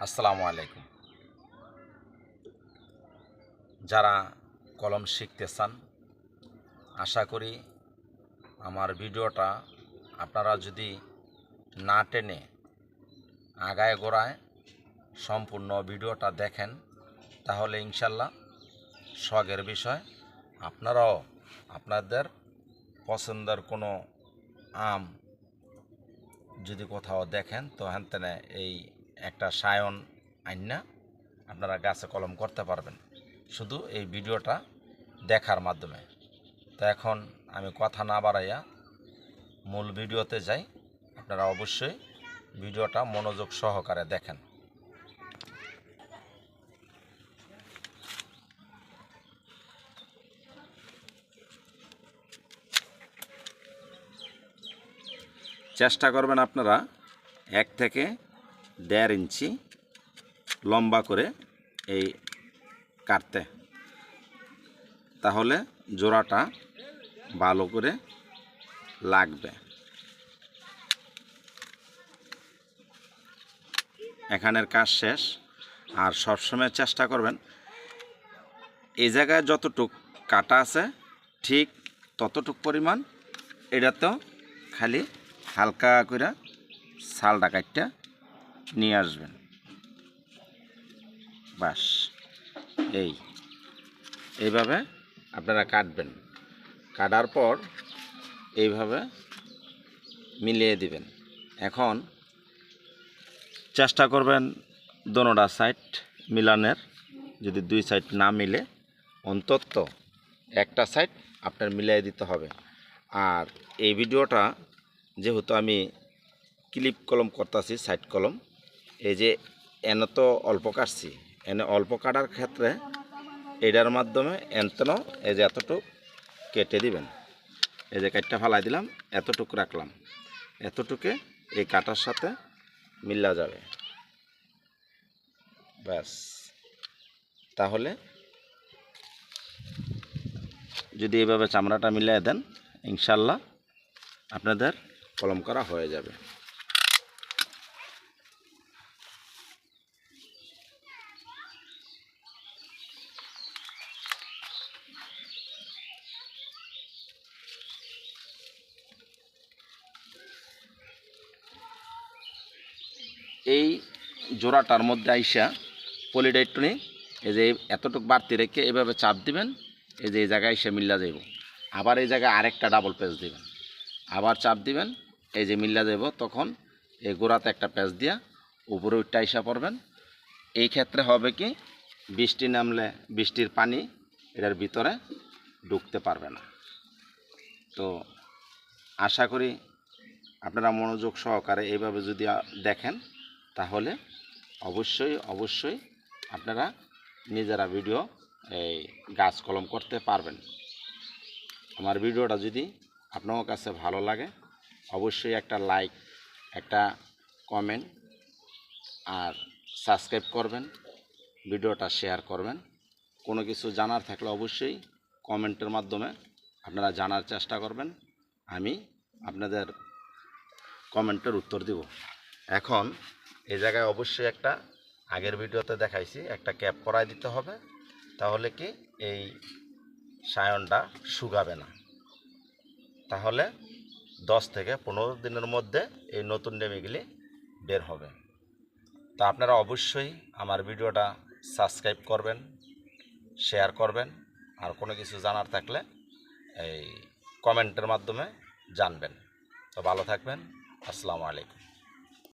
আসসালামু আলাইকুম। যারা কলম শিখতে চান, আশা করি আমার ভিডিওটা আপনারা যদি না টেনে আগায় গোড়ায় সম্পূর্ণ ভিডিওটা দেখেন, তাহলে ইনশাল্লাহ শখের বিষয় আপনারাও আপনাদের পছন্দের কোনো আম যদি কোথাও দেখেন, তো হ্যানতেনে এই একটা সায়ন আইনা আপনারা গাছে কলম করতে পারবেন শুধু এই ভিডিওটা দেখার মাধ্যমে। তো এখন আমি কথা না বাড়াইয়া মূল ভিডিওতে যাই। আপনারা অবশ্যই ভিডিওটা মনোযোগ সহকারে দেখেন। চেষ্টা করবেন আপনারা 1 থেকে 1.5 ইঞ্চি লম্বা করে এই কাটতে, তাহলে জোড়াটা ভালো করে লাগবে। এখানের কাজ শেষ। আর সবসময় চেষ্টা করবেন এই জায়গায় যতটুক কাটা আছে ঠিক ততটুক পরিমাণ এটাতেও খালি হালকা করে ছালটা কাটটা নিয়ে আসবেন। বাস এইভাবে আপনারা কাটবেন। কাটার পর এইভাবে মিলিয়ে দিবেন। এখন চেষ্টা করবেন দোনোটা সাইড মিলানের। যদি 2 সাইড না মিলে অন্তত একটা সাইড আপনার মিলিয়ে দিতে হবে। আর এই ভিডিওটা যেহেতু আমি ক্লিপ কলম করতেছি, সাইড কলম, এই যে এনে তো অল্প কাটছি, এনে অল্প কাটার ক্ষেত্রে এটার মাধ্যমে এনতেন এই যে এতটুক কেটে দিবেন। এই যে কাটটা ফালাই দিলাম, এতটুক রাখলাম, এতটুকে এই কাটার সাথে মিলা যাবে। ব্যাস, তাহলে যদি এইভাবে চামড়াটা মিলিয়ে দেন, ইনশাল্লাহ আপনাদের কলম করা হয়ে যাবে। এই জোড়াটার মধ্যে আইসা পলিডাইটনি এই যে এতটুকু বাড়তি রেখে এভাবে চাপ দিবেন। এই যে এই জায়গায় এসে মিল্লা যাইব। আবার এই জায়গায় আরেকটা ডাবল পেঁচ দিবেন, আবার চাপ দিবেন, এই যে মিল্লা যাইব। তখন এই গোড়াতে একটা পেঁচ দিয়া উপরে উঠতে আইসা পড়বেন। এই ক্ষেত্রে হবে কি, বৃষ্টি নামলে বৃষ্টির পানি এটার ভিতরে ঢুকতে পারবে না। তো আশা করি আপনারা মনোযোগ সহকারে এইভাবে যদি দেখেন, তাহলে অবশ্যই আপনারা নিজেরা ভিডিও এই গাছ কলম করতে পারবেন। আমার ভিডিওটা যদি আপনার কাছে ভালো লাগে, অবশ্যই একটা লাইক, একটা কমেন্ট আর সাবস্ক্রাইব করবেন, ভিডিওটা শেয়ার করবেন। কোনো কিছু জানার থাকলে অবশ্যই কমেন্টের মাধ্যমে আপনারা জানার চেষ্টা করবেন। আমি আপনাদের কমেন্টের উত্তর দিব। এখন এই জায়গায় অবশ্যই একটা আগের ভিডিওতে দেখাইছি, একটা ক্যাপ পরাই দিতে হবে। তাহলে কি এই সায়নটা শুকাবে না। তাহলে 10 থেকে 15 দিনের মধ্যে এই নতুন ডেমিগুলি বের হবে। তো আপনারা অবশ্যই আমার ভিডিওটা সাবস্ক্রাইব করবেন, শেয়ার করবেন। আর কোনো কিছু জানার থাকলে এই কমেন্টের মাধ্যমে জানবেন। তো ভালো থাকবেন। আসসালামু আলাইকুম।